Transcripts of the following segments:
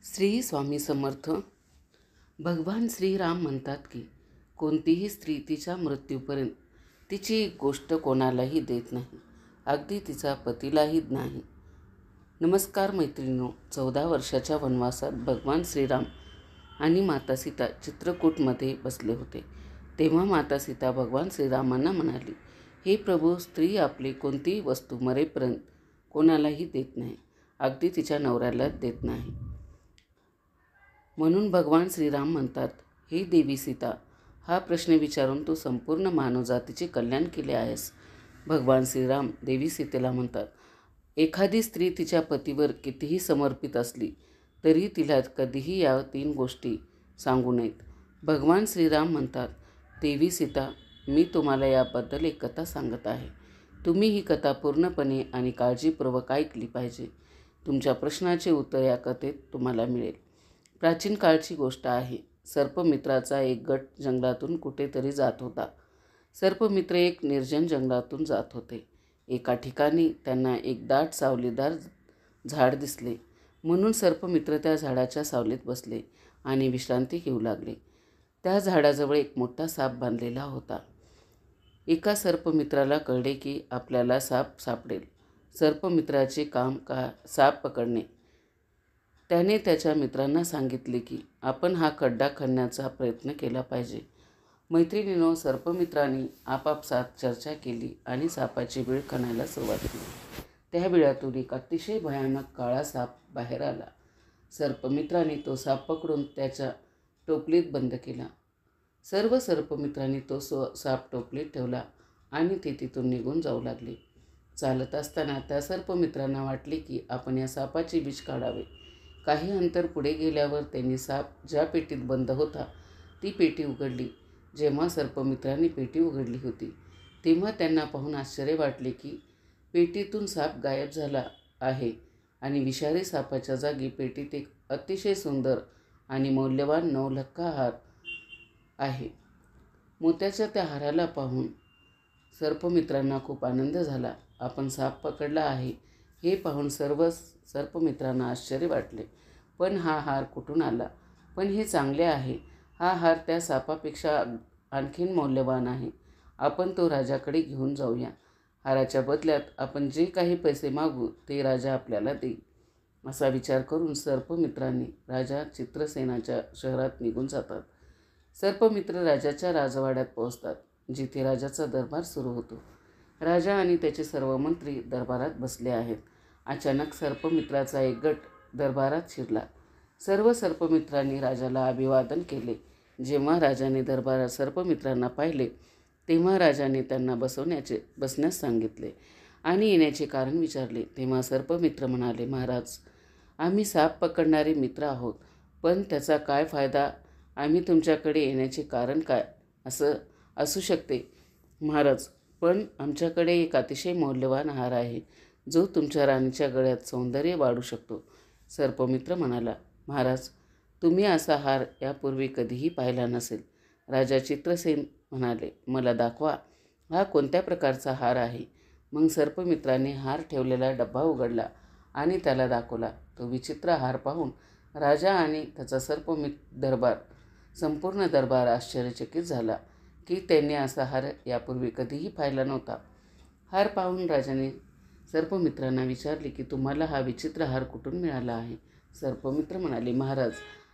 श्री स्वामी समर्थ. भगवान श्रीराम म्हणतात की कोणतीही स्त्री तिच्या मृत्यूपर्यंत तिची एक गोष्ट कोणालाही देत नाही, अगदी तिचा पतीलाही नाही. नमस्कार मैत्रिणींनो. 14 वर्षाच्या वनवासात भगवान श्रीराम आणि माता सीता चित्रकूटमध्ये बसले होते. तेव्हा माता सीता भगवान श्रीरामांना म्हणाली, हे प्रभू, स्त्री आपली कोणतीही वस्तू मरेपर्यंत कोणालाही देत नाही, अगदी तिच्या नवऱ्यालाच देत नाही. म्हणून भगवान श्रीराम म्हणतात, हे देवी सीता, हा प्रश्न विचारून तू संपूर्ण मानवजातीचे कल्याण केले आहेस. भगवान श्रीराम देवी सीतेला म्हणतात, एखादी स्त्री तिच्या पतीवर कितीही समर्पित असली तरी तिला कधीही या 3 गोष्टी सांगू नयेत. भगवान श्रीराम म्हणतात, देवी सीता, मी तुम्हाला याबद्दल एक कथा सांगत आहे. तुम्ही ही कथा पूर्णपणे आणि काळजीपूर्वक ऐकली पाहिजे. तुमच्या प्रश्नाचे उत्तर या कथेत तुम्हाला मिळेल. प्राचीन काळची गोष्ट आहे. सर्पमित्राचा एक गट जंगलातून कुठेतरी जात होता. सर्पमित्र एक निर्जन जंगलातून जात होते. एका ठिकाणी त्यांना एक दाट सावलीदार झाड दिसले. म्हणून सर्पमित्र त्या झाडाच्या सावलीत बसले आणि विश्रांती घेऊ लागले. त्या झाडाजवळ एक मोठा साप बांधलेला होता. एका सर्पमित्राला कळले की आपल्याला साप सापडेल. सर्पमित्राचे काम साप पकडणे. त्याने त्याच्या मित्रांना सांगितले की आपण हा खड्डा खणण्याचा प्रयत्न केला पाहिजे. मैत्रिणींनो, सर्पमित्रांनी आपापसात चर्चा केली आणि सापाची बिळ खणायला सुरुवात केली. त्या बिळातून एक अतिशय भयानक काळा साप बाहेर आला. सर्पमित्रांनी तो साप पकडून त्याच्या टोपलीत बंद केला. सर्व सर्पमित्रांनी तो साप टोपलीत ठेवला आणि ते तिथून निघून जाऊ लागले. चालत असताना त्या सर्पमित्रांना वाटले की आपण या सापाचे विष काढावे. काही अंतर पुढे गेल्यावर त्यांनी साप ज्या पेटीत बंद होता ती पेटी उघडली. जेव्हा सर्पमित्रांनी पेटी उघडली होती तेव्हा त्यांना पाहून आश्चर्य वाटले की पेटीतून साप गायब झाला आहे आणि विषारी सापाच्या जागी पेटीत एक अतिशय सुंदर आणि मौल्यवान नवलखा हार आहे. मोत्याच्या त्या हाराला पाहून सर्पमित्रांना खूप आनंद झाला. आपण साप पकडला आहे हे पाहून सर्व सर्पमित्रांना आश्चर्य वाटले. पण हा हार कुठून आला? पण हे चांगले आहे. हा हार त्या सापापेक्षा आणखीन मौल्यवान आहे. आपण तो राजाकडे घेऊन जाऊया. हाराच्या बदल्यात आपण जे काही पैसे मागू ते राजा आपल्याला देईल. असा विचार करून सर्पमित्रांनी राजा चित्रसेनाच्या शहरात निघून जातात. सर्पमित्र राजाच्या राजवाड्यात पोहोचतात, जिथे राजाचा दरबार सुरू होतो. राजा आणि त्याचे सर्व मंत्री दरबारात बसले आहेत. अचानक सर्पमित्राचा एक गट दरबारात शिरला. सर्व सर्पमित्रांनी राजाला अभिवादन केले. जेव्हा राजाने दरबारात सर्पमित्रांना पाहिले तेव्हा राजाने त्यांना बसण्यास सांगितले आणि येण्याचे कारण विचारले. तेव्हा सर्पमित्र म्हणाले, महाराज, आम्ही साप पकडणारे मित्र आहोत, पण त्याचा काय फायदा? आम्ही तुमच्याकडे येण्याचे कारण काय असू शकते महाराज, पण आमच्याकडे एक अतिशय मौल्यवान हार आहे जो तुमच्या राणीच्या गळ्यात सौंदर्य वाढू शकतो. सर्पमित्र म्हणाला, महाराज, तुम्ही असा हार यापूर्वी कधीही पाहिला नसेल. राजा चित्रसेन म्हणाले, मला दाखवा, हा कोणत्या प्रकारचा हार आहे? मग सर्पमित्राने हार ठेवलेला डब्बा उघडला आणि त्याला दाखवला. तो विचित्र हार पाहून राजा आणि त्याचा संपूर्ण दरबार आश्चर्यचकित झाला की त्यांनी असा हार यापूर्वी कधीही पाहिला नव्हता. हार पाहून राजाने सर्पमित्रांना विचारले की तुम्हाला हा विचित्र हार कुठून मिळाला आहे? सर्पमित्र म्हणाले, महाराज,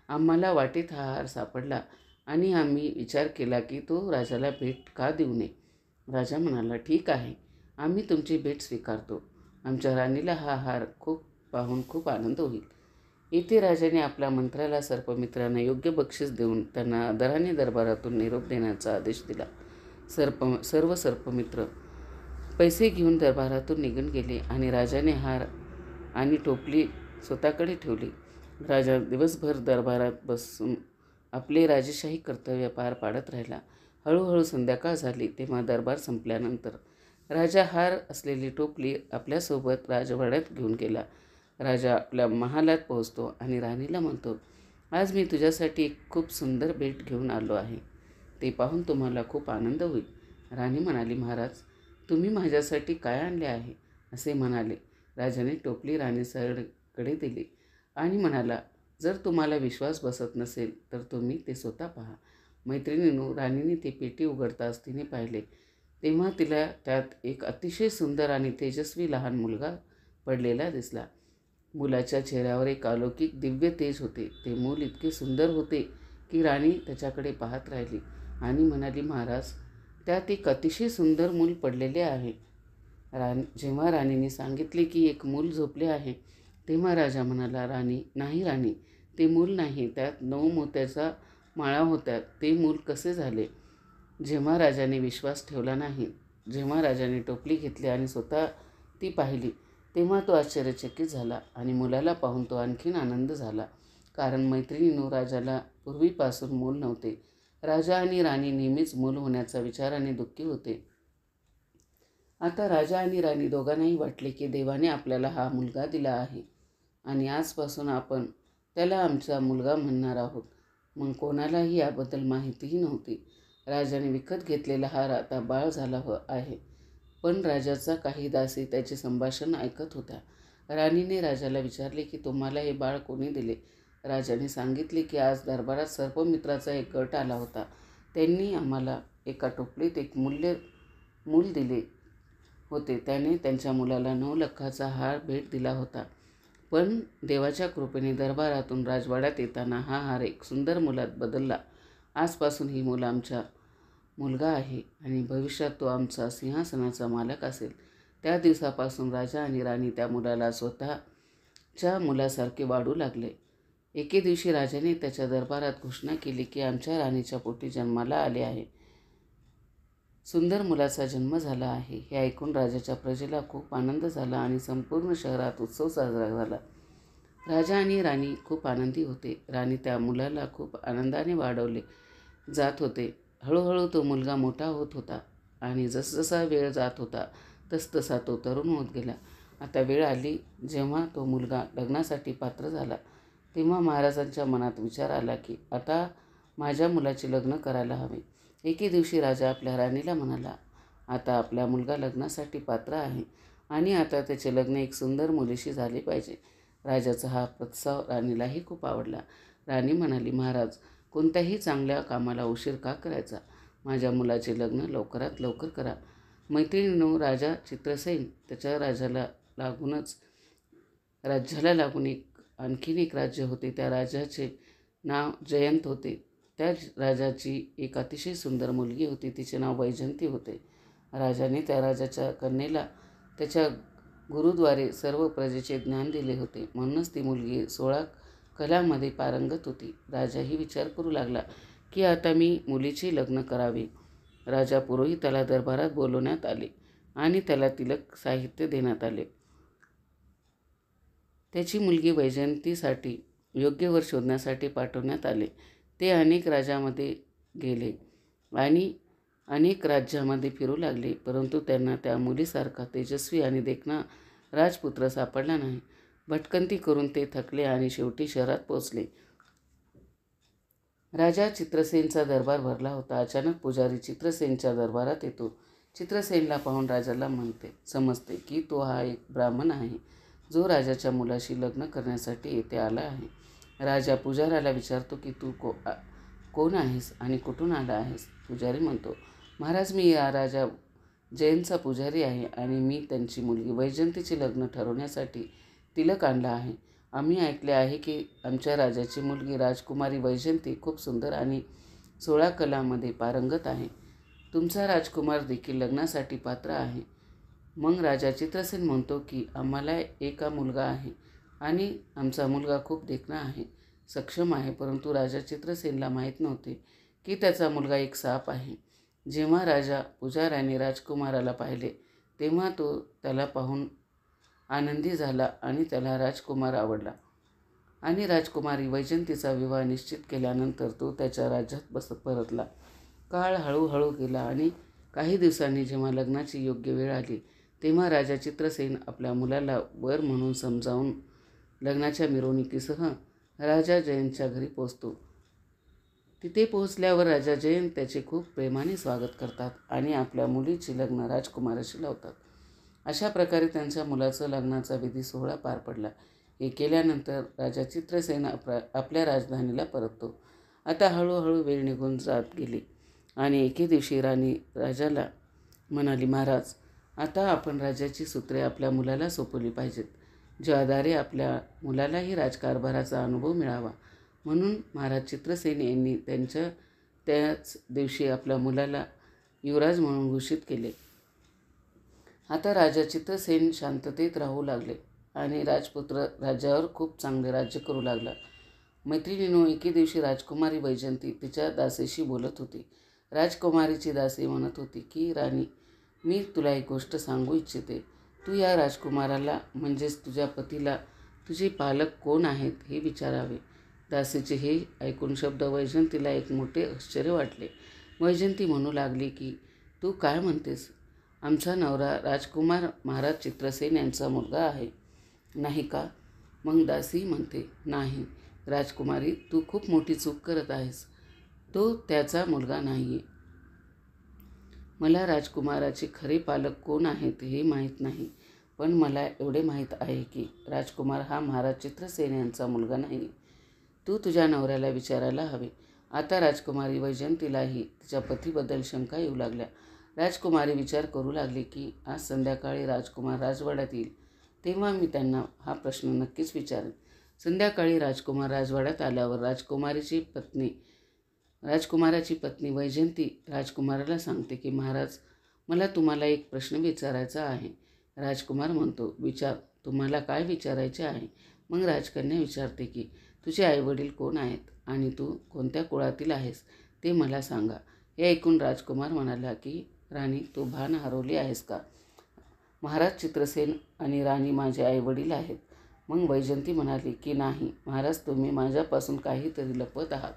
आम्हाला वाटेत हा हार सापडला आणि आम्ही विचार केला की तो राजाला भेट का देऊ नये. राजा म्हणाला, ठीक आहे, आम्ही तुमची भेट स्वीकारतो. आमच्या राणीला हा हार पाहून खूप आनंद होईल. येथे राजाने आपल्या मंत्र्याला सर्पमित्रांना योग्य बक्षीस देऊन त्यांना आदराने दरबारातून निरोप देण्याचा आदेश दिला. सर्व सर्पमित्र पैसे घेऊन दरबारातून निघून गेले आणि राजाने हार आणि टोपली स्वतःकडे ठेवली. राजा दिवसभर दरबारात बसून आपले राजेशाही कर्तव्य पार पाडत राहिला. हळूहळू संध्याकाळ झाली. तेव्हा दरबार संपल्यानंतर राजा हार असलेली टोपली आपल्यासोबत राजवाड्यात घेऊन गेला. राजा आपल्या महालात पोहोचतो आणि राणीला म्हणतो, आज मी तुझ्यासाठी एक खूप सुंदर भेट घेऊन आलो आहे. ते पाहून तुम्हाला खूप आनंद होईल. राणी म्हणाली, महाराज, तुम्ही माझ्यासाठी काय आणले आहे? असे म्हणाले. राजाने टोपली राणीकडे दिली आणि म्हणाला, जर तुम्हाला विश्वास बसत नसेल तर तुम्ही ते स्वतः पहा. मैत्रिणींनो, राणीने ती पेटी उघडताच तिने पाहिले तेव्हा तिला त्यात एक अतिशय सुंदर आणि तेजस्वी लहान मुलगा पडलेला दिसला. मुलाच्या चेहऱ्यावर एक अलौकिक दिव्य तेज होते. ते मूल इतके सुंदर होते की राणी त्याच्याकडे पाहत राहिली आणि म्हणाली, महाराज, त्यात एक अतिशय सुंदर मूल पडलेले आहे. जेव्हा राणीने सांगितले की एक मूल झोपले आहे तेव्हा राजा म्हणाला, नाही राणी, ते मूल नाही, त्यात 9 मोत्याचा माळा होत्या. ते मूल कसे झाले? जेव्हा राजाने विश्वास ठेवला नाही, जेव्हा राजाने टोपली घेतली आणि स्वतः ती पाहिली तेव्हा तो आश्चर्यचकित झाला आणि मुलाला पाहून तो आणखीन आनंद झाला. कारण मैत्रिणींनो, राजाला पूर्वीपासून मूल नव्हते. राजा आणि राणी नेहमीच मूल होण्याच्या विचाराने दुःखी होते. आता राजा आणि राणी दोघांनाही वाटले की देवाने आपल्याला हा मुलगा दिला आहे आणि आजपासून आपण त्याला आमचा मुलगा म्हणणार आहोत. मग कोणालाही याबद्दल माहितीही नव्हती. राजाने विकत घेतलेला हार आता बाळ झाला आहे. पण राजाचा काही दासी त्याचे संभाषण ऐकत होत्या. राणीने राजाला विचारले की तुम्हाला हे बाळ कोणी दिले? राजाने सांगितले की आज दरबारात सर्पमित्राचा एक गट आला होता. त्यांनी आम्हाला एका टोपलीत एक मूल दिले होते. त्याने त्यांच्या मुलाला 9 लाखाचा हार भेट दिला होता. पण देवाच्या कृपेने दरबारातून राजवाड्यात येताना हा हार एक सुंदर मुलात बदलला. आजपासून ही मूल आमचा मुलगा आहे आणि भविष्यात तो आमचा सिंहासनाचा मालक असेल. त्या दिवसापासून राजा आणि राणी त्या मुलाला स्वतःच्या मुलासारखे वाढू लागले. एके दिवशी राजाने त्याच्या दरबारात घोषणा केली की आमच्या राणीच्या पोटी जन्माला आले आहे. सुंदर मुलाचा जन्म झाला आहे. हे ऐकून राजाच्या प्रजेला खूप आनंद झाला आणि संपूर्ण शहरात उत्सव साजरा झाला. राजा आणि राणी खूप आनंदी होते. राणी त्या मुलाला खूप आनंदाने वाढवले जात होते. हळूहळू तो मुलगा मोठा होत होता आणि जसजसा वेळ जात होता तसतसा तो तरुण होत गेला. आता वेळ आली जेव्हा तो मुलगा लग्नासाठी पात्र झाला. तेव्हा महाराजांच्या मनात विचार आला की आता माझ्या मुलाचे लग्न करायला हवे. एके दिवशी राजा आपल्या राणीला म्हणाला, आता आपला मुलगा लग्नासाठी पात्र आहे आणि आता त्याचे लग्न एक सुंदर मुलीशी झाले पाहिजे. राजाचा हा प्रस्ताव राणीलाही खूप आवडला. राणी म्हणाली, महाराज, कोणत्याही चांगल्या कामाला उशीर का करायचा? माझ्या मुलाचे लग्न लवकरात लवकर करा. मैत्रिणींनो, राजा चित्रसेन त्याच्या राज्याला लागून आणखीन एक राज्य होते. त्या राजाचे नाव जयंत होते. त्या राजाची एक अतिशय सुंदर मुलगी होती. तिचे नाव वैजयंती होते. राजाने त्या राजाच्या कन्येला त्याच्या गुरुद्वारे सर्व प्रजेचे ज्ञान दिले होते. म्हणूनच ती मुलगी 16 कलांमध्ये पारंगत होती. राजाही विचार करू लागला की आता मी मुलीचे लग्न करावे. राजा पुरोहिताला दरबारात बोलवण्यात आले आणि त्याला तिलक साहित्य देण्यात आले. त्याची मुलगी वैजयंतीसाठी योग्य वर शोधण्यासाठी पाठवण्यात आले. ते अनेक राज्यामध्ये गेले आणि अनेक राज्यामध्ये फिरू लागले, परंतु त्यांना त्या मुलीसारखा तेजस्वी आणि देखणा राजपुत्र सापडला नाही. भटकंती करून ते थकले आणि शेवटी शहरात पोचले. राजा चित्रसेनचा दरबार भरला होता. अचानक पुजारी चित्रसेनच्या दरबारात येतो. चित्रसेनला पाहून राजाला समजते की तो हा एक ब्राह्मण आहे जो राजाच्या मुलाशी लग्न करण्यासाठी येथे आला आहे. राजा पुजाऱ्याला विचारतो की तू कोण आहेस आणि कुठून आला आहेस? पुजारी म्हणतो, महाराज, मी या राजा जयंतचा पुजारी आहे आणि मी त्यांची मुलगी वैजयंतीचे लग्न ठरवण्यासाठी तिलक आणला आहे. आम्ही ऐकले आहे की आमच्या राजाची मुलगी राजकुमारी वैजयंती खूप सुंदर आणि 16 कलांमध्ये पारंगत आहे. तुमचा राजकुमार देखील लग्नासाठी पात्र आहे. मग राजा चित्रसेन म्हणतो की आम्हाला एका मुलगा आहे आणि आमचा मुलगा खूप देखणा आहे, सक्षम आहे. परंतु राजा चित्रसेनला माहीत नव्हते की त्याचा मुलगा एक साप आहे. जेव्हा राजा पुजाऱ्याने राजकुमाराला पाहिले तेव्हा तो त्याला पाहून आनंदी झाला आणि त्याला राजकुमार आवडला आणि राजकुमारी वैजयंतीचा विवाह निश्चित केल्यानंतर तो त्याच्या राज्यात परतला. काळ हळूहळू गेला आणि काही दिवसांनी जेव्हा लग्नाची योग्य वेळ आली तेव्हा राजा चित्रसेन आपल्या मुलाला वर म्हणून समजावून लग्नाच्या मिरवणुकीसह राजा जयंतच्या घरी पोहोचतो. तिथे पोहोचल्यावर राजा जयंत त्याचे खूप प्रेमाने स्वागत करतात आणि आपल्या मुलीचे लग्न राजकुमाराशी लावतात. अशा प्रकारे त्यांच्या मुलाचं लग्नाचा विधी सोहळा पार पडला. हे केल्यानंतर राजा चित्रसेन आपल्या राजधानीला परततो. आता हळूहळू वेळ निघून जात गेली आणि एके दिवशी राणी राजाला म्हणाली, महाराज, आता आपण राज्याची सूत्रे आपल्या मुलाला सोपवली पाहिजेत, ज्याद्वारे आपल्या मुलालाही राजकारभाराचा अनुभव मिळावा. म्हणून महाराज चित्रसेन यांनी त्याच दिवशी आपल्या मुलाला युवराज म्हणून घोषित केले. आता राजा चित्रसेन शांततेत राहू लागले आणि राजपुत्र राज्यावर खूप चांगले राज्य करू लागला. मैत्रिणींनो, एके दिवशी राजकुमारी वैजयंती तिच्या दासीशी बोलत होती. राजकुमारीची दासी म्हणत होती की, राणी, मी तुला एक गोष्ट सांगू इच्छिते. तू या राजकुमाराला म्हणजेच तुझ्या पतीला तुझे पालक कोण आहेत हे विचारावे. दासीचे हे ऐकून शब्द वैजयंतीला एक मोठे आश्चर्य वाटले. वैजयंती म्हणू लागली की, तू काय म्हणतेस? आमचा नवरा राजकुमार महाराज चित्रसेन यांचा मुलगा आहे, नाही का? मग दासी म्हणते, नाही राजकुमारी, तू खूप मोठी चूक करत आहेस. तो त्याचा मुलगा नाही. मला राजकुमाराचे खरे पालक कोण आहेत हे माहीत नाही, पण मला एवढे माहीत आहे की राजकुमार हा महाराज चित्रसेन यांचा मुलगा नाही. तू तुझ्या नवऱ्याला विचारायला हवे. आता राजकुमारी वैजयंतीलाही तिच्या पतीबद्दल शंका येऊ लागल्या. राजकुमारी विचार करू लागली की आज संध्याकाळी राजकुमार राजवाड्यात येईल, तेव्हा मी त्यांना हा प्रश्न नक्कीच विचारेन. संध्याकाळी राजकुमार राजवाड्यात आल्यावर राजकुमाराची पत्नी वैजयंती राजकुमाराला सांगते की, महाराज, मला तुम्हाला एक प्रश्न विचारायचा आहे. राजकुमार म्हणतो, विचार, तुम्हाला काय विचारायचे आहे? मग राजकन्या विचारते की, तुझे आईवडील कोण आहेत आणि तू कोणत्या कुळातील आहेस ते मला सांगा. हे ऐकून राजकुमार म्हणाला की, राणी, तू भान हरवली आहेस का? महाराज चित्रसेन आणि राणी माझे आईवडील आहेत. मग वैजयंती म्हणाली की, नाही महाराज, तुम्ही माझ्यापासून काहीतरी लपवत आहात.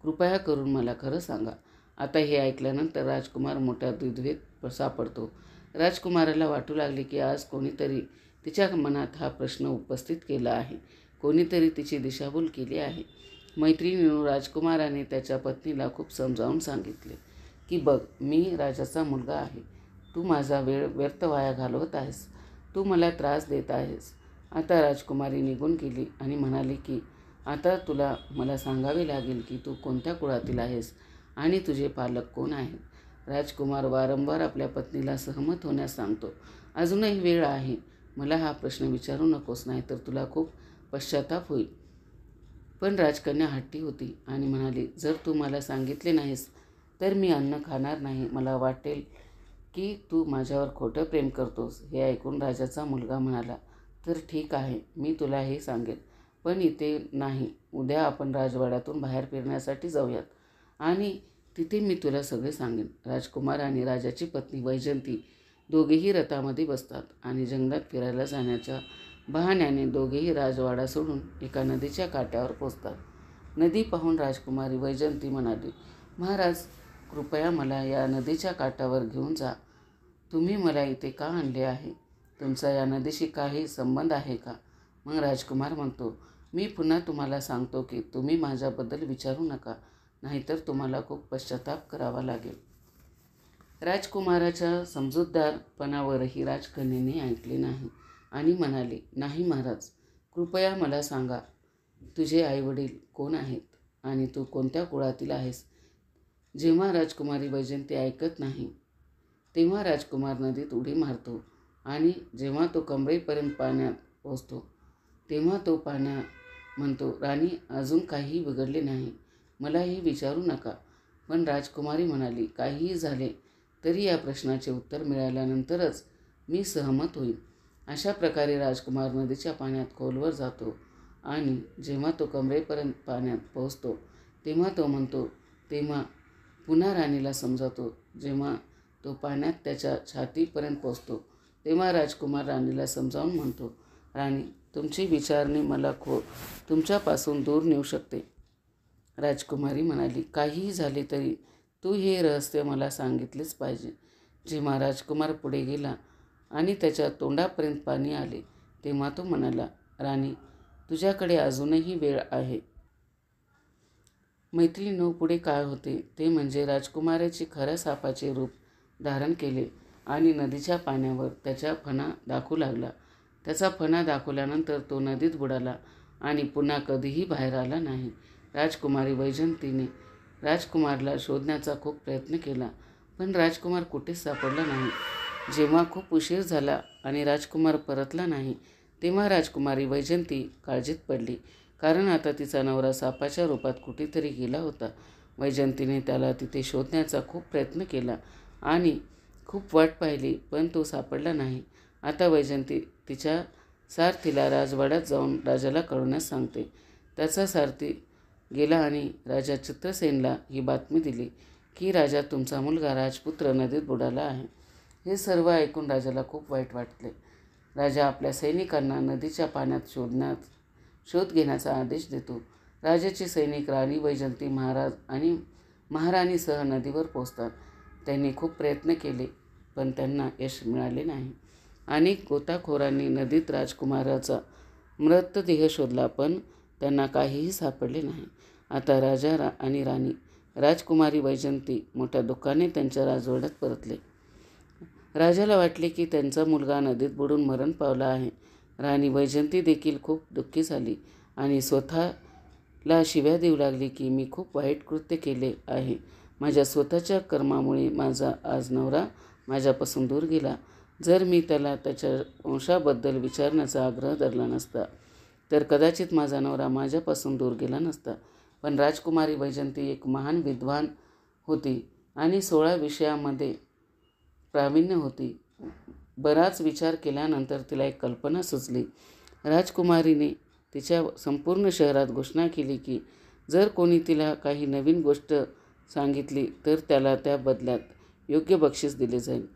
कृपया करून मला खरं सांगा. आता हे ऐकल्यानंतर राजकुमार मोठ्या द्विधेत सापडतो. राजकुमाराला वाटू लागले की आज कोणीतरी तिच्या मनात हा प्रश्न उपस्थित केला आहे, कोणीतरी तिची दिशाभूल केली आहे. मैत्रिणींनो, राजकुमाराने त्याच्या पत्नीला खूप समजावून सांगितले की, बघ, मी राजाचा मुलगा आहे. तू माझा वेळ व्यर्थ वाया घालवत आहेस. तू मला त्रास देत आहेस. आता राजकुमारी निघून गेली आणि म्हणाली की, आता तुला मला सांगावे लागेल की तू कोणत्या कुळातील आहेस आणि तुझे पालक कोण आहेत. राजकुमार वारंवार आपल्या पत्नीला सहमत होण्यास सांगतो. अजूनही वेळ आहे. मला हा प्रश्न विचारू नकोस, नाही तर तुला खूप पश्चाताप होईल. पण राजकन्या हट्टी होती आणि म्हणाली, जर तू मला सांगितले नाहीस तर मी अन्न खाणार नाही. मला वाटेल की तू माझ्यावर खोटं प्रेम करतोस. हे ऐकून राजाचा मुलगा म्हणाला, तर ठीक आहे, मी तुला हे सांगेन, पण इथे नाही. उद्या आपण राजवाड्यातून बाहेर फिरण्यासाठी जाऊयात आणि तिथे मी तुला सगळे सांगेन. राजकुमार आणि राजाची पत्नी वैजयंती दोघेही रथामध्ये बसतात आणि जंगलात फिरायला जाण्याच्या बहाण्याने दोघेही राजवाडा सोडून एका नदीच्या काठावर पोचतात. नदी पाहून राजकुमारी वैजयंती म्हणाली, महाराज, कृपया मला या नदीच्या काठावर घेऊन जा. तुम्ही मला इथे का आणले आहे? तुमचा या नदीशी काही संबंध आहे का? मग राजकुमार म्हणतो, मी पुन्हा तुम्हाला सांगतो की तुम्ही माझ्याबद्दल विचारू नका, नाहीतर तुम्हाला खूप पश्चाताप करावा लागेल. राजकुमाराच्या समजूतदारपणावरही राजकन्येने ऐकले नाही आणि म्हणाले, नाही महाराज, कृपया मला सांगा, तुझे आईवडील कोण आहेत आणि तू कोणत्या कुळातील आहेस? जेव्हा राजकुमारी वैजयंती ऐकत नाही तेव्हा राजकुमार नदीत उडी मारतो आणि जेव्हा तो कमरेपर्यंत पाण्यात पोचतो तेव्हा तो पाण्या म्हणतो, राणी, अजून काहीही बिघडले नाही, मलाही विचारू नका. पण राजकुमारी म्हणाली, काहीही झाले तरी या प्रश्नाचे उत्तर मिळाल्यानंतरच मी सहमत होईल. अशा प्रकारे राजकुमार नदीच्या पाण्यात खोलवर जातो आणि जेव्हा तो कमरेपर्यंत पाण्यात पोहोचतो तेव्हा तो म्हणतो, तेव्हा पुन्हा राणीला समजावतो. जेव्हा तो पाण्यात त्याच्या छातीपर्यंत पोहोचतो तेव्हा राजकुमार राणीला समजावून म्हणतो, राणी, तुमची विचारणे मला तुमच्यापासून दूर नेऊ शकते. राजकुमारी म्हणाली, काहीही झाले तरी तू हे रहस्य मला सांगितलेच पाहिजे. जेव्हा राजकुमार पुढे गेला आणि त्याच्या तोंडापर्यंत पाणी आले तेव्हा तो म्हणाला, राणी, तुझ्याकडे अजूनही वेळ आहे. मैत्रिणींनो, पुढे काय होते ते म्हणजे राजकुमाराचे खऱ्या सापाचे रूप धारण केले आणि नदीच्या पाण्यावर त्याच्या फणा दाखवू लागला. त्याचा फणा दाखवल्यानंतर तो नदीत बुडाला आणि पुन्हा कधीही बाहेर आला नाही. राजकुमारी वैजयंतीने राजकुमारला शोधण्याचा खूप प्रयत्न केला, पण राजकुमार कुठेच सापडला नाही. जेव्हा खूप उशीर झाला आणि राजकुमार परतला नाही, तेव्हा राजकुमारी वैजयंती काळजीत पडली, कारण आता तिचा नवरा सापाच्या रूपात कुठेतरी गेला होता. वैजयंतीने त्याला तिथे शोधण्याचा खूप प्रयत्न केला आणि खूप वाट पाहिली, पण तो सापडला नाही. आता वैजयंती तिच्या सारथीला राजवाड्यात जाऊन राजाला कळवण्यास सांगते. त्याचा सारथी गेला आणि राजा चित्रसेनला ही बातमी दिली की राजा, तुमचा मुलगा राजपुत्र नदीत बुडाला आहे. हे सर्व ऐकून राजाला खूप वाईट वाटले. राजा आपल्या सैनिकांना नदीच्या पाण्यात शोध घेण्याचा आदेश देतो. राजाचे सैनिक राणी वैजयंती महाराज आणि महाराणीसह नदीवर पोहोचतात. त्यांनी खूप प्रयत्न केले, पण त्यांना यश मिळाले नाही. अनेक गोताखोरांनी नदीत राजकुमाराचा मृतदेह शोधला, पण त्यांना काहीही सापडले नाही. आता राजा आणि राणी राजकुमारी वैजयंती मोठ्या दुःखाने त्यांच्या राजवाड्यात परतले. राजाला वाटले की त्यांचा मुलगा नदीत बुडून मरण पावला आहे. राणी वैजयंती देखील खूप दुःखी झाली आणि स्वतःला शिव्या देऊ लागली की मी खूप वाईट कृत्य केले आहे. माझ्या स्वतःच्या कर्मामुळे माझा आज नवरा माझ्यापासून दूर गेला. जर मी त्याला त्याच्या वंशाबद्दल विचारण्याचा आग्रह धरला नसता, तर कदाचित माझा नवरा माझ्यापासून दूर गेला नसता. पण राजकुमारी वैजयंती एक महान विद्वान होती आणि 16 विषयामध्ये प्रावीण्य होती. बराच विचार केल्यानंतर तिला एक कल्पना सुचली. राजकुमारीने तिच्या संपूर्ण शहरात घोषणा केली की जर कोणी तिला काही नवीन गोष्ट सांगितली तर त्याला त्या बदल्यात योग्य बक्षीस दिले जाईल.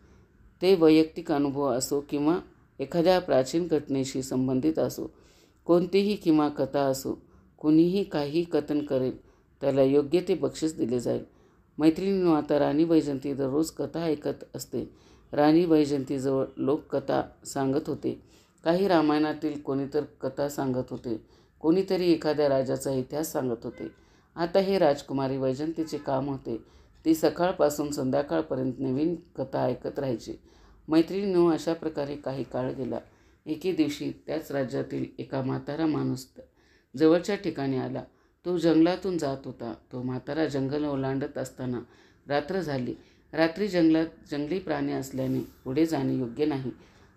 ते वैयक्तिक अनुभव असो किंवा एखाद्या प्राचीन घटनेशी संबंधित असो, कोणतीही किंवा कथा असो, कोणीही काही कथन करेल त्याला योग्य ते बक्षीस दिले जाईल. मैत्रिणींनो, आता राणी वैजयंती दररोज कथा ऐकत असते. राणी वैजयंतीजवळ लोक कथा सांगत होते. काही रामायणातील कोणीतरी कथा सांगत होते, कोणीतरी एखाद्या राजाचा इतिहास सांगत होते. आता हे राजकुमारी वैजयंतीचे काम होते. ती सकाळपासून संध्याकाळपर्यंत नवीन कथा ऐकत राहायची. मैत्रिणींनो, अशा प्रकारे काही काळ गेला. एके दिवशी त्याच राज्यातील एका म्हातारा माणूस जवळच्या ठिकाणी आला. तो जंगलातून जात होता. तो म्हातारा जंगल ओलांडत असताना रात्र झाली. रात्री जंगलात जंगली प्राणी असल्याने पुढे जाणे योग्य नाही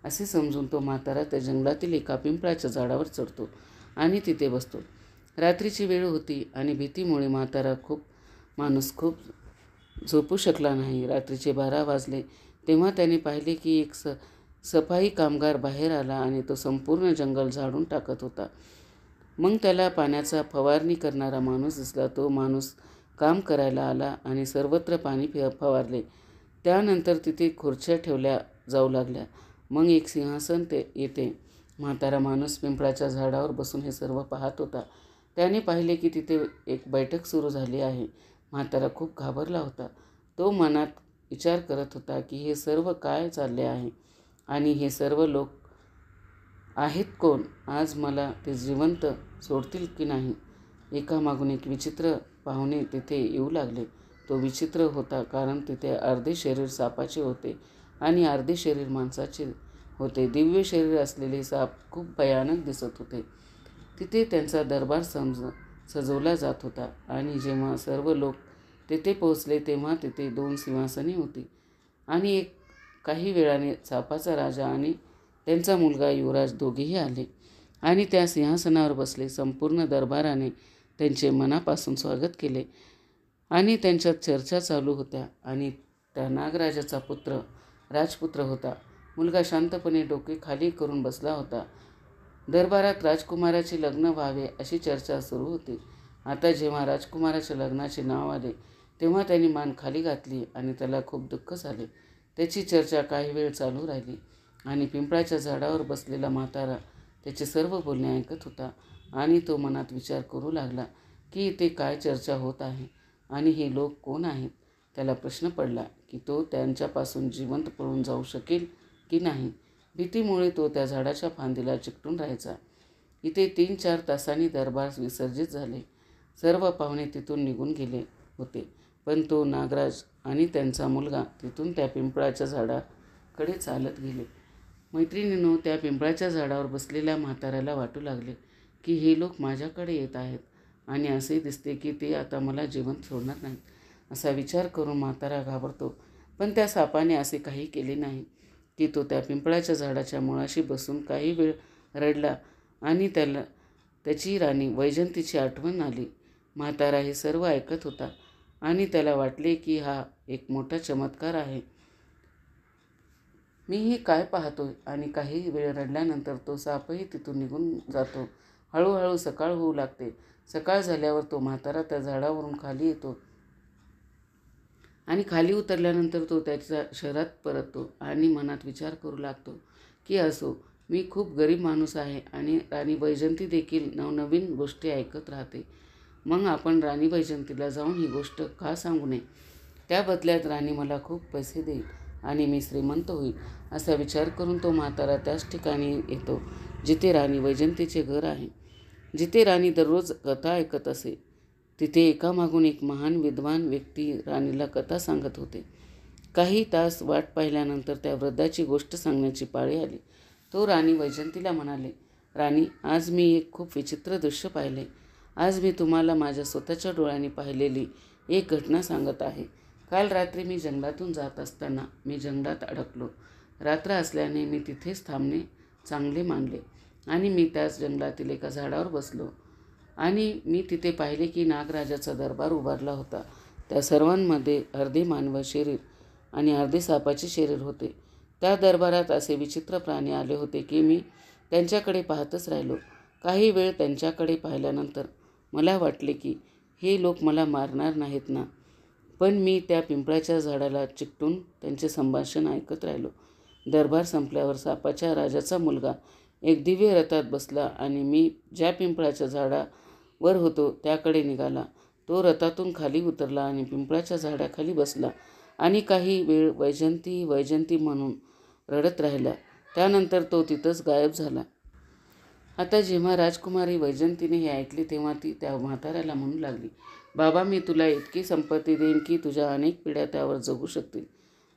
असे समजून तो म्हातारा त्या जंगलातील एका पिंपळाच्या झाडावर चढतो आणि तिथे बसतो. रात्रीची वेळ होती आणि भीतीमुळे माणूस खूप झोपू शकला नाही. रात्रीचे 12 वाजले तेव्हा त्याने पाहिले की एक सफाई कामगार बाहेर आला आणि तो संपूर्ण जंगल झाडून टाकत होता. मग त्याला पाण्याचा फवारणी करणारा माणूस दिसला. तो माणूस काम करायला आला आणि सर्वत्र पाणी फवारले. त्यानंतर तिथे खुर्च्या ठेवल्या जाऊ लागल्या. मग एक सिंहासन येते. म्हातारा माणूस पिंपळाच्या झाडावर बसून हे सर्व पाहत होता. त्याने पाहिले की तिथे एक बैठक सुरू झाली आहे. म्हातारा खूप घाबरला होता. तो मनात विचार करत होता की हे सर्व काय चालले आहे आणि हे सर्व लोक आहेत कोण? आज मला ते जिवंत सोडतील की नाही? एकामागून एक विचित्र पाहुणे तिथे येऊ लागले. तो विचित्र होता कारण तिथे अर्धे शरीर सापाचे होते आणि अर्धे शरीर माणसाचे होते. दिव्य शरीर असलेले साप खूप भयानक दिसत होते. तिथे त्यांचा दरबार सजवला जात होता आणि जेव्हा सर्व लोक तिथे पोहोचले तेव्हा तिथे 2 सिंहासने होती आणि काही वेळाने सापाचा राजा आणि त्यांचा मुलगा युवराज दोघेही आले आणि त्या सिंहासनावर बसले. संपूर्ण दरबाराने त्यांचे मनापासून स्वागत केले आणि त्यांच्यात चर्चा चालू होत्या आणि त्या नागराजाचा राजपुत्र होता. मुलगा शांतपणे डोके खाली करून बसला होता. दरबारात राजकुमाराचे लग्न व्हावे अशी चर्चा सुरू होती. आता जेव्हा राजकुमाराच्या लग्नाचे नाव आले तेव्हा त्यांनी मान खाली घातली आणि त्याला खूप दुःख झाले. त्याची चर्चा काही वेळ चालू राहिली आणि पिंपळाच्या झाडावर बसलेला म्हातारा त्याचे सर्व बोलणे ऐकत होता आणि तो मनात विचार करू लागला की इथे काय चर्चा होत आहे आणि हे लोक कोण आहेत. त्याला प्रश्न पडला की तो त्यांच्यापासून जिवंत पळून जाऊ शकेल की नाही. भीतीमुळे तो त्या झाडाच्या फांदीला चिकटून राहायचा. इथे 3-4 तासांनी दरबार विसर्जित झाले. सर्व पाहुणे तिथून निघून गेले होते, पण तो नागराज आणि त्यांचा मुलगा तिथून त्या पिंपळाच्या झाडाकडे चालत गेले. मैत्रिणींनो, त्या पिंपळाच्या झाडावर बसलेल्या म्हाताऱ्याला वाटू लागले की हे लोक माझ्याकडे येत आहेत आणि असे दिसते की ते आता मला जिवंत सोडणार नाहीत. असा विचार करून म्हातारा घाबरतो. पण त्या सापाने असे काही केले नाही की तो त्या पिंपळाच्या झाडाच्या मुळाशी बसून काही वेळ रडला आणि त्याची राणी वैजंतीची आठवण आली. म्हातारा हे सर्व ऐकत होता आणि त्याला वाटले की हा एक मोठा चमत्कार आहे. मीही काय पाहतोय. आणि काही वेळ रडल्यानंतर तो सापही तिथून निघून जातो. हळूहळू सकाळ होऊ लागते. सकाळ झाल्यावर तो म्हातारा त्या झाडावरून खाली येतो आणि खाली उतरल्यानंतर तो त्याच्या शहरात परततो आणि मनात विचार करू लागतो की असो, मी खूप गरीब माणूस आहे आणि राणी वैजंती देखील नवनवीन गोष्टी ऐकत राहते. मग आपण राणी वैजंतीला जाऊन ही गोष्ट का सांगू नये? त्या बदल्यात राणी मला खूप पैसे देईल आणि मी श्रीमंत होईल. असा विचार करून तो म्हातारा त्याच ठिकाणी येतो जिथे राणी वैजंतीचे घर आहे, जिथे राणी दररोज कथा ऐकत असे. तिथे एकामागून एक महान विद्वान व्यक्ती राणीला कथा सांगत होते. काही तास वाट पाहिल्यानंतर त्या वृद्धाची गोष्ट सांगण्याची पाळी आली. तो राणी वैजंतीला म्हणाले, राणी, आज मी एक खूप विचित्र दृश्य पाहिले. आज मी तुम्हाला माझ्या स्वतःच्या डोळ्यांनी पाहिलेली एक घटना सांगत आहे. काल रात्री मी जंगलातून जात असताना मी जंगलात अडकलो. रात्र असल्याने मी तिथेच थांबणे चांगले मानले आणि मी त्याच जंगलातील एका झाडावर बसलो आणि मी तिथे पाहिले की नागराजाचा दरबार उभारला होता. त्या सर्वांमध्ये अर्धे मानव शरीर आणि अर्धे सापाचे शरीर होते. त्या दरबारात असे विचित्र प्राणी आले होते की मी त्यांच्याकडे पाहतच राहिलो. काही वेळ त्यांच्याकडे पाहिल्यानंतर मला वाटले की हे लोक मला मारणार नाहीत ना. पण मी त्या पिंपळाच्या झाडाला चिकटून त्यांचे संभाषण ऐकत राहिलो. दरबार संपल्यावर सापाच्या राजाचा मुलगा एक दिव्य रथात बसला आणि मी ज्या पिंपळाच्या झाडावर होतो त्याकडे निघाला. तो रथातून खाली उतरला आणि पिंपळाच्या झाडाखाली बसला आणि काही वेळ वैजंती वैजंती म्हणून रडत राहिला. त्यानंतर तो तिथंच गायब झाला. आता जेव्हा राजकुमारी वैजंतीने हे ऐकले तेव्हा ती त्या म्हाताऱ्याला म्हणू लागली, बाबा, मी तुला इतकी संपत्ती देईन की तुझ्या अनेक पिढ्या त्यावर जगू शकतील.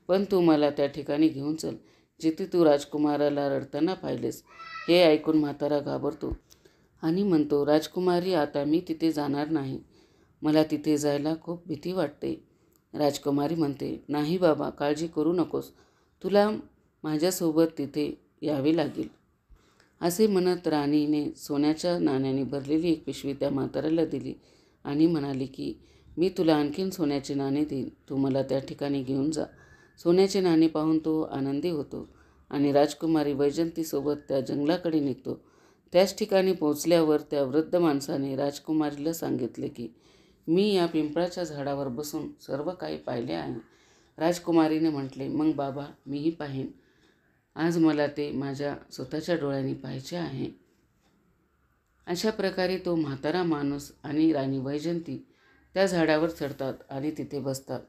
पण तू मला त्या ठिकाणी घेऊन चल जिथे तू राजकुमाराला रडताना पाहिलेस. हे ऐकून म्हातारा घाबरतो आणि म्हणतो, राजकुमारी, आता मी तिथे जाणार नाही. मला तिथे जायला खूप भीती वाटते. राजकुमारी म्हणते, नाही बाबा, काळजी करू नकोस. तुला माझ्यासोबत तिथे यावे लागेल. असे म्हणत राणीने सोन्याच्या नाण्याने भरलेली एक पिशवी त्या म्हाताऱ्याला दिली आणि म्हणाली की मी तुला आणखीन सोन्याचे नाणे देईन. तू मला त्या ठिकाणी घेऊन जा. सोन्याचे नाणे पाहून तो आनंदी होतो आणि राजकुमारी वैजंतीसोबत त्या जंगलाकडे निघतो. त्याच ठिकाणी पोहोचल्यावर त्या वृद्ध माणसाने राजकुमारीला सांगितले की मी या पिंपळाच्या झाडावर बसून सर्व काही पाहिले आहे. राजकुमारीने म्हटले, मग बाबा, मीही पाहीन. आज मला ते माझ्या स्वतःच्या डोळ्यांनी पाहायचे आहे. अशा प्रकारे तो म्हातारा माणूस आणि राणी वैजंती त्या झाडावर चढतात आणि तिथे बसतात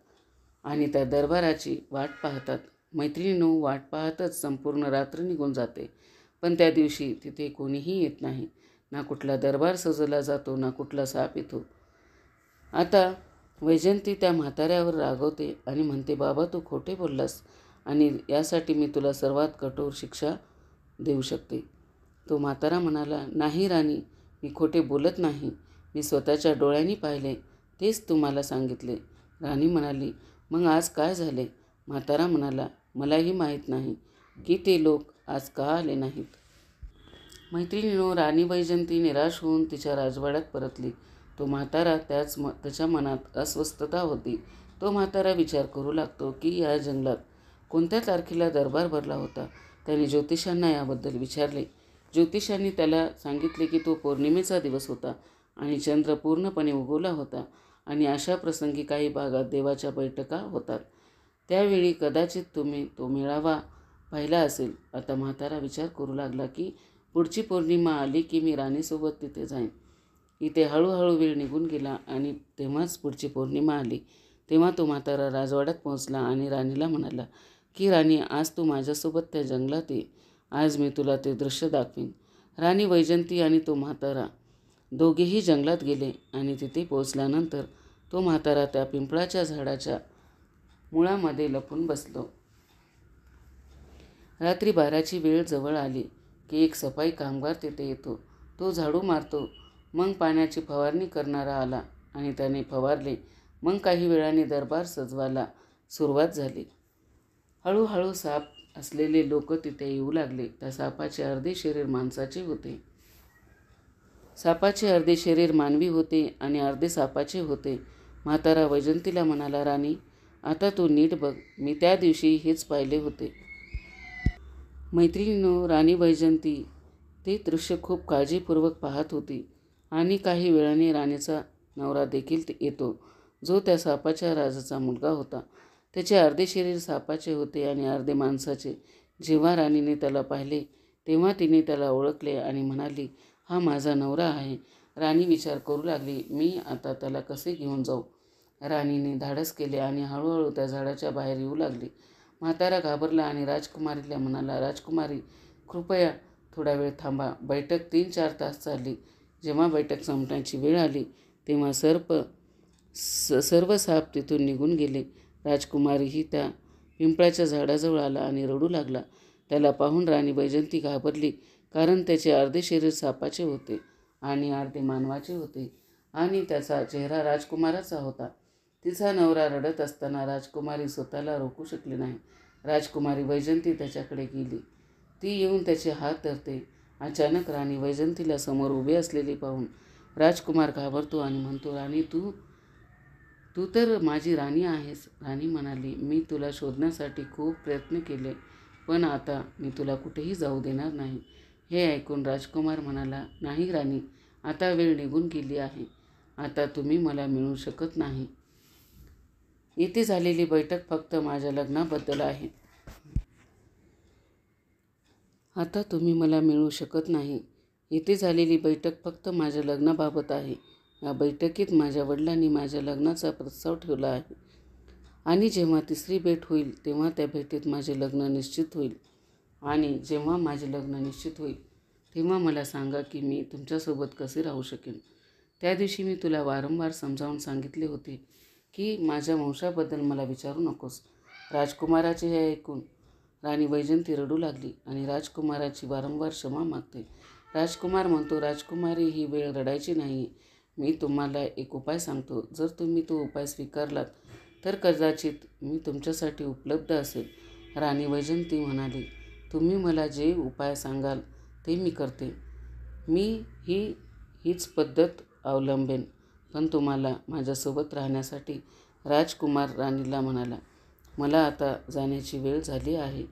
आणि त्या दरबाराची वाट पाहतात. मैत्रिणींनो, वाट पाहतच संपूर्ण रात्र निघून जाते. पण त्या दिवशी तिथे कोणीही येत नाही. ना कुठला दरबार सजवला जातो, ना कुठला साप येतो. आता वैजंती त्या म्हाताऱ्यावर रागवते आणि म्हणते, बाबा, तू खोटे बोललास आणि यासाठी मी तुला सर्वात कठोर शिक्षा देऊ शकते. तो म्हातारा म्हणाला, नाही राणी, मी खोटे बोलत नाही. मी स्वतःच्या डोळ्यांनी पाहिले, तेच तुम्हाला सांगितले. राणी म्हणाली, मग आज काय झाले? म्हातारा म्हणाला, मलाही माहीत नाही की ते लोक आज का आले नाहीत. मैत्रिणींनो, राणी वैजंती निराश होऊन तिच्या राजवाड्यात परतली. तो म्हातारा त्याच्या मनात अस्वस्थता होती. तो म्हातारा विचार करू लागतो की या जंगलात कोणत्या तारखेला दरबार भरला होता. त्याने ज्योतिषांना याबद्दल विचारले. ज्योतिषांनी त्याला सांगितले की तो पौर्णिमेचा दिवस होता आणि चंद्र पूर्णपणे उगवला होता आणि अशा प्रसंगी काही भागात देवाच्या बैठका होतात. त्यावेळी कदाचित तुम्ही तो मेळावा पाहिला असेल. आता म्हातारा विचार करू लागला की पुढची पौर्णिमा आली की मी राणीसोबत तिथे जाईन. इथे हळूहळू वेळ निघून गेला आणि तेव्हाच पुढची पौर्णिमा आली. तेव्हा तो म्हातारा राजवाड्यात पोहोचला आणि राणीला म्हणाला की राणी, आज तू माझ्यासोबत त्या जंगलात ये. आज मी तुला ते दृश्य दाखवीन. राणी वैजंती आणि तो म्हातारा दोघेही जंगलात गेले आणि तिथे पोहोचल्यानंतर तो म्हातारा त्या पिंपळाच्या झाडाच्या मुळामध्ये लपून बसलो. रात्री 12ची वेळ जवळ आली की एक सफाई कामगार तिथे येतो. तो झाडू मारतो. मग पाण्याची फवारणी करणारा आला आणि त्याने फवारले. मग काही वेळाने दरबार सजवायला सुरुवात झाली. हळूहळू साप असलेले लोक तिथे येऊ लागले. त्या सापाचे अर्धे शरीर माणसाचे होते. सापाचे अर्धे शरीर मानवी होते आणि अर्धे सापाचे होते. म्हातारा वैजंतीला म्हणाला, राणी, आता तू नीट बघ. मी त्या दिवशी हेच पाहिले होते. मैत्रिणींनो, राणी वैजंती ते दृश्य खूप काळजीपूर्वक पाहत होती. आणि काही वेळाने राणीचा नवरा देखील येतो, जो त्या सापाच्या राजाचा मुलगा होता. त्याचे अर्धे शरीर सापाचे होते आणि अर्धे माणसाचे. जेव्हा राणीने त्याला पाहिले तेव्हा तिने त्याला ओळखले आणि म्हणाली, हा माझा नवरा आहे. राणी विचार करू लागली, मी आता त्याला कसे घेऊन जाऊ. राणीने धाडस केले आणि हळूहळू त्या झाडाच्या बाहेर येऊ लागली. म्हातारा घाबरला आणि राजकुमारीला म्हणाला, राजकुमारी, कृपया थोडा वेळ थांबा. बैठक 3-4 तास चालली. जेव्हा बैठक संपण्याची वेळ आली तेव्हा सर्व साप तिथून निघून गेले. राजकुमारीही त्या पिंपळाच्या झाडाजवळ आला आणि रडू लागला. त्याला पाहून राणी वैजंती घाबरली, कारण त्याचे अर्धे शरीर सापाचे होते आणि अर्धे मानवाचे होते आणि त्याचा चेहरा राजकुमाराचा होता. तिचा नवरा रडत असताना राजकुमारी स्वतःला रोखू शकली नाही. राजकुमारी वैजंती त्याच्याकडे गेली. ती येऊन त्याचे हात धरते. अचानक राणी वैजंतीला समोर उभे असलेली पाहून राजकुमार घाबरतो आणि म्हणतो, राणी, तू तर माझी राणी आहेस. राणी म्हणाली, मी तुला शोधण्यासाठी खूप प्रयत्न केले, पण आता मी तुला कुठेही जाऊ देणार नाही. हे ऐकून राजकुमार म्हणाला, नाही राणी, आता वेळ निघून गेली आहे. आता तुम्ही मला मिळू शकत नाही. इथे झालेली बैठक फक्त माझ्या लग्नाबद्दल आहे. आता तुम्ही मला मिळू शकत नाही. इथे झालेली बैठक फक्त माझ्या लग्नाबाबत आहे. या बैठकीत माझ्या वडिलांनी माझ्या लग्नाचा प्रस्ताव ठेवला आहे आणि जेव्हा तिसरी भेट होईल तेव्हा त्या भेटीत माझे लग्न निश्चित होईल. आणि जेव्हा माझे लग्न निश्चित होईल तेव्हा मला सांगा की मी तुमच्यासोबत कसे राहू शकेन. त्या दिवशी मी तुला वारंवार समजावून सांगितले होते की माझ्या वंशाबद्दल मला विचारू नकोस. राजकुमाराचे हे ऐकून राणी वैजंती रडू लागली आणि राजकुमाराची वारंवार क्षमा मागते. राजकुमार म्हणतो, राजकुमारी, ही वेळ रडायची नाही. मी तुम्हाला एक उपाय सांगतो. जर तुम्ही तो उपाय स्वीकारलात तर कदाचित मी तुमच्यासाठी उपलब्ध असेल. राणी वैजंती म्हणाली, तुम्ही मला जे उपाय सांगाल ते मी करते. मी हीच पद्धत अवलंबेन. पण तुम्हाला माझ्यासोबत राहण्यासाठी. राजकुमार राणीला म्हणाला, मला आता जाण्याची वेळ झाली आहे.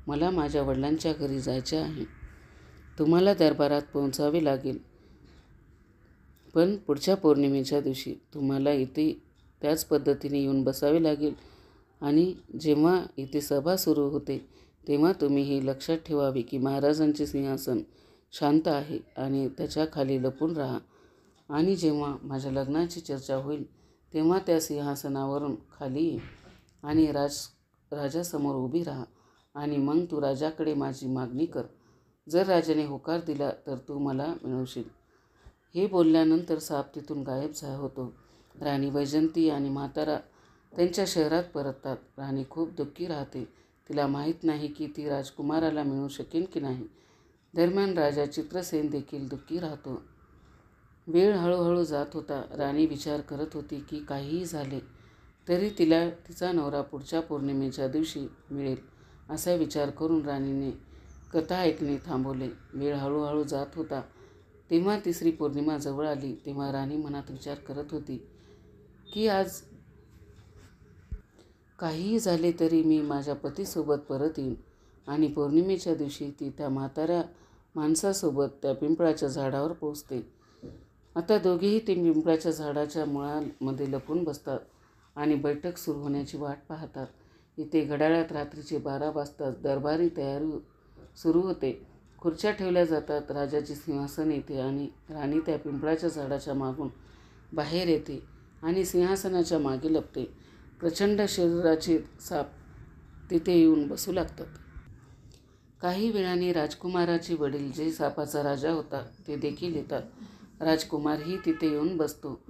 मला माझ्या वडिलांच्या घरी जायचे आहे. तुम्हाला दरबारात पोहोचावे लागेल. पण पुढच्या पौर्णिमेच्या दिवशी तुम्हाला इथे त्याच पद्धतीने येऊन बसावे लागेल आणि जेव्हा इथे सभा सुरू होते तेव्हा तुम्ही हे लक्षात ठेवावे की महाराजांचे सिंहासन शांत आहे आणि त्याच्या खाली लपून राहा. आणि जेव्हा माझ्या लग्नाची चर्चा होईल तेव्हा त्या सिंहासनावरून खाली ये आणि राजासमोर उभी राहा आणि मग तू राजाकडे माझी मागणी कर. जर राजाने होकार दिला तर तू मला मिळवशील. हे बोलल्यानंतर साप तिथून गायब होतो. राणी वैजंती आणि म्हातारा त्यांच्या शहरात परततात. राणी खूप दुःखी राहते. तिला माहीत नाही की ती राजकुमाराला मिळू शकेल की नाही. दरम्यान राजा चित्रसेन देखील दुःखी राहतो. वेळ हळूहळू जात होता. राणी विचार करत होती की काहीही झाले तरी तिला तिचा नवरा पुढच्या पौर्णिमेच्या दिवशी मिळेल. असा विचार करून राणीने कथा ऐकणे थांबवले. वेळ हळूहळू जात होता. तेव्हा तिसरी पौर्णिमा जवळ आली. तेव्हा राणी मनात विचार करत होती की आज काहीही झाले तरी मी माझ्या पतीसोबत परत येईन. आणि पौर्णिमेच्या दिवशी ती त्या म्हाताऱ्या माणसासोबत त्या पिंपळाच्या झाडावर पोहोचते. आता दोघेही ते पिंपळाच्या झाडाच्या मुळांमध्ये लपून बसतात आणि बैठक सुरू होण्याची वाट पाहतात. इथे घड्याळात रात्रीचे 12 वाजतात. दरबारी तयारी सुरू होते. खुर्च्या ठेवल्या जातात. राजाचे सिंहासन येते आणि राणी त्या पिंपळाच्या झाडाच्या मागून बाहेर येते आणि सिंहासनाच्या मागे लपते. प्रचंड शरीराचे साप तिथे येऊन बसू लागतात. काही वेळाने राजकुमाराचे वडील, जे सापाचा राजा होता, ते देखील येतात. राजकुमारही तिथे येऊन बसतो.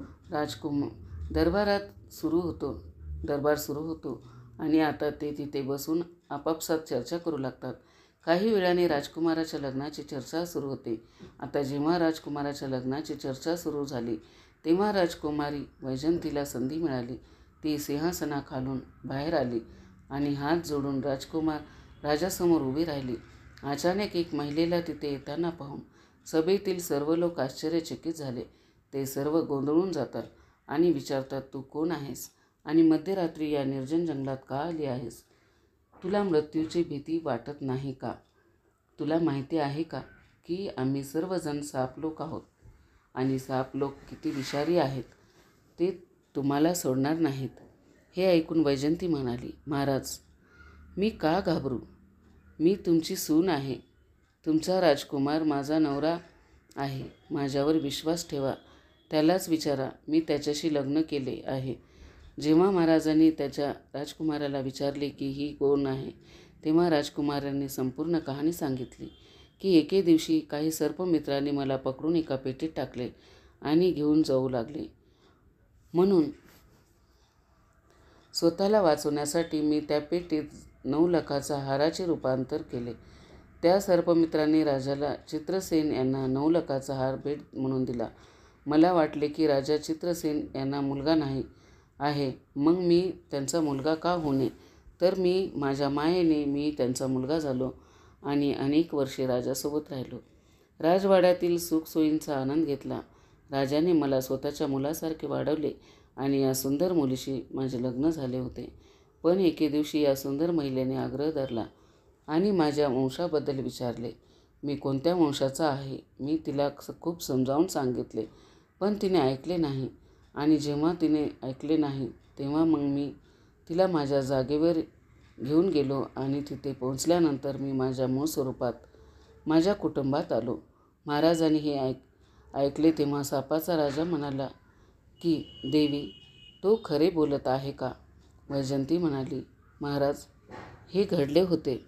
दरबार सुरू होतो आणि आता ते तिथे बसून आपापसात चर्चा करू लागतात. काही वेळाने राजकुमाराच्या लग्नाची चर्चा सुरू होते. आता जेव्हा राजकुमाराच्या लग्नाची चर्चा सुरू झाली तेव्हा राजकुमारी वैजयंतीला संधी मिळाली. ती सिंहासनाखालून बाहेर आली आणि हात जोडून राजासमोर उभी राहिली. अचानक एक महिलेला तिथे येताना पाहून सभेतील सर्व लोक आश्चर्यचकित झाले. ते सर्व गोंधळून जातात आणि विचारतात, तू कोण आहेस आणि मध्यरात्री या निर्जन जंगलात का आली आहेस? तुला मृत्यूची भीती वाटत नाही का? तुला माहिती आहे का की आम्ही सर्वजण साप लोक आहोत आणि साप लोक किती विषारी आहेत? ते तुम्हाला सोडणार नाहीत. हे ऐकून वैजयंती म्हणाली, महाराज, मी का घाबरू? मी तुमची सून आहे. तुमचा राजकुमार माझा नवरा आहे. माझ्यावर विश्वास ठेवा. त्यालाच विचारा, मी त्याच्याशी लग्न केले आहे. जेव्हा महाराजांनी त्याच्या राजकुमाराला विचारले की ही कोण आहे, तेव्हा राजकुमारांनी संपूर्ण कहाणी सांगितली की एके दिवशी काही सर्पमित्रांनी मला पकडून एका पेटीत टाकले आणि घेऊन जाऊ लागले. म्हणून स्वतःला वाचवण्यासाठी मी त्या पेटीत 9 लाखाचा हाराचे रूपांतर केले. त्या सर्पमित्रांनी राजाला चित्रसेन यांना 9 लाखाचा हार भेट म्हणून दिला. मला वाटले की राजा चित्रसेन यांना मुलगा नाही आहे, मग मी त्यांचा मुलगा का होणे? तर माझ्या मायेने मी त्यांचा मुलगा झालो आणि अनेक वर्षे राजासोबत राहिलो. राजवाड्यातील सुखसोयींचा आनंद घेतला. राजाने मला स्वतःच्या मुलासारखे वाढवले आणि या सुंदर मुलीशी माझे लग्न झाले होते. पण एके दिवशी या सुंदर महिलेने आग्रह धरला आणि माझ्या वंशाबद्दल विचारले. मी कोणत्या वंशाचा आहे? मी तिला खूप समजावून सांगितले, पण तिने ऐकले नाही. आणि जेव्हा तिने ऐकले नाही तेव्हा मग मी तिला माझ्या जागेवर घेऊन गेलो आणि तिथे पोहोचल्यानंतर मी माझ्या मूळ स्वरूपात माझ्या कुटुंबात आलो. महाराजांनी हे ऐकले तेव्हा सापाचा राजा म्हणाला की देवी, तो खरे बोलत आहे का? वैजयंती म्हणाली, महाराज, हे घडले होते.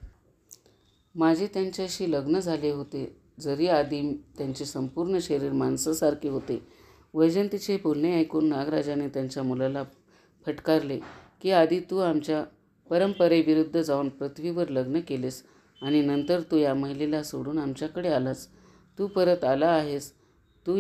माझे त्यांच्याशी लग्न झाले होते. जरी आधी त्यांचे संपूर्ण शरीर माणसासारखे होते. वैजयंतीचे बोलणे ऐकून नागराजाने त्यांच्या मुलाला फटकारले की आधी तू आमच्या परंपरेविरुद्ध जाऊन पृथ्वीवर लग्न केलेस आणि नंतर तू या महिलेला सोडून आमच्याकडे आलास. तू परत आला आहेस. तू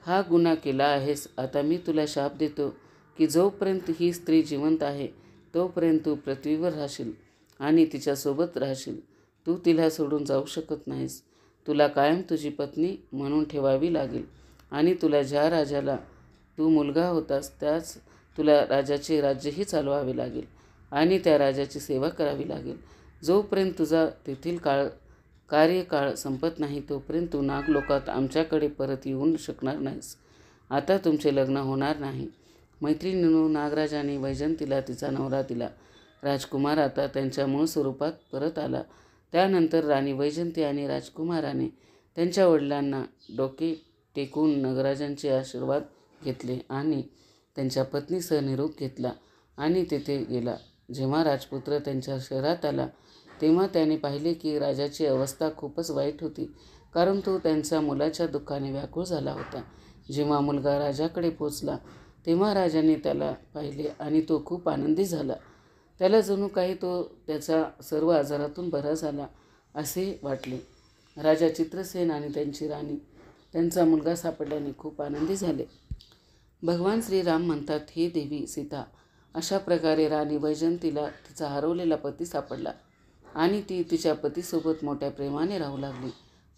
हा गुन्हा केला आहेस. आता मी तुला शाप देतो की जोपर्यंत ही स्त्री जिवंत आहे तोपर्यंत तू पृथ्वीवर राहशील आणि तिच्यासोबत राहशील. तू तिला सोडून जाऊ शकत नाहीस. तुला कायम तुझी पत्नी म्हणून ठेवावी लागेल आणि तुला ज्या राजाला तू मुलगा होतास त्याच तुला राजाचे राज्यही चालवावे लागेल आणि त्या राजाची सेवा करावी लागेल. जोपर्यंत तुझा तेथील कार्यकाळ संपत नाही तोपर्यंत तू नागलोकात आमच्याकडे परत येऊ शकणार नाहीस. आता तुमचे लग्न होणार नाही. मैत्रिणींनो, नागराजाने वैजयंतीला तिचा नवरा दिला. राजकुमार आता त्यांच्या मूळ स्वरूपात परत आला. त्यानंतर राणी वैजयंती आणि राजकुमाराने त्यांच्या वडिलांना डोके टेकून नागराजांचे आशीर्वाद घेतले आणि त्यांच्या पत्नीसह निरोप घेतला आणि तेथे गेला. जेव्हा राजपुत्र त्यांच्या शहरात आला तेव्हा त्याने पाहिले की राजाची अवस्था खूपच वाईट होती, कारण तो त्यांच्या मुलाच्या दुःखाने व्याकुळ झाला होता. जेव्हा मुलगा राजाकडे पोचला तेव्हा राजाने त्याला पाहिले आणि तो खूप आनंदी झाला. त्याला जणू काही तो त्याच्या सर्व आजारातून बरा झाला असे वाटले. राजा चित्रसेन आणि त्यांची राणी त्यांचा मुलगा सापडल्याने खूप आनंदी झाले. भगवान श्रीराम म्हणतात, हे देवी सीता, अशा प्रकारे राणी वैजयंतीला तिचा हरवलेला पती सापडला आणि ती तिच्या पतीसोबत मोठ्या प्रेमाने राहू लागली.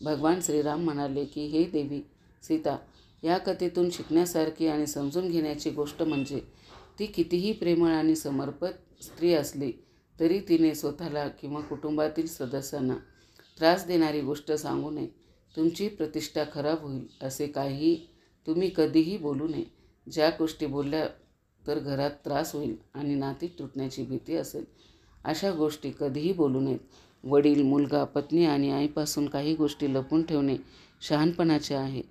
भगवान श्रीराम म्हणाले की हे देवी सीता, या कथेतून शिकण्यासारखी आणि समजून घेण्याची गोष्ट म्हणजे ती कितीही प्रेमळ आणि समर्पित स्त्री असली तरी तिने स्वतःला किंवा कुटुंबातील सदस्यांना त्रास देणारी गोष्ट सांगू नये. तुमची प्रतिष्ठा खराब होईल असे काही तुम्ही कधीही बोलू नये. ज्या गोष्टी बोलल्या तर घरात त्रास होईल आणि नाती तुटण्याची भीती असेल अशा गोष्टी कधीही बोलू नयेत. वडील, मुलगा, पत्नी आणि आईपासून काही गोष्टी लपवून ठेवणे शहाणपणाचे आहे,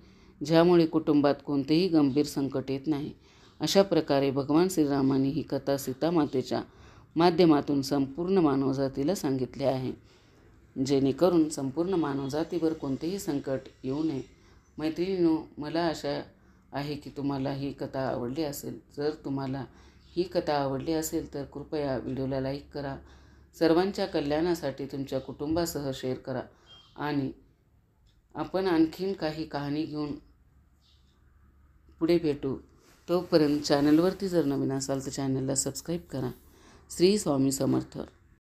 ज्यामुळे कुटुंबात कोणतेही गंभीर संकट येत नाही. अशा प्रकारे भगवान श्रीरामांनी ही कथा सीतामातेच्या माध्यमातून संपूर्ण मानवजातीला सांगितले आहे, जेणेकरून संपूर्ण मानवजातीवर कोणतेही संकट येऊ नये. मैत्रिणींनो, मला आशा आहे की तुम्हाला ही कथा आवडली असेल. जर तुम्हाला ही कथा आवडली असेल तर कृपया व्हिडिओला लाईक करा, सर्वांच्या कल्याणासाठी तुमच्या कुटुंबासह शेअर करा आणि आपण आणखीन काही कहाणी घेऊन पुढे भेटू. तोपर्यंत चॅनलवरती जर नवीन असाल तर चॅनलला सबस्क्राईब करा. श्री स्वामी समर्थ.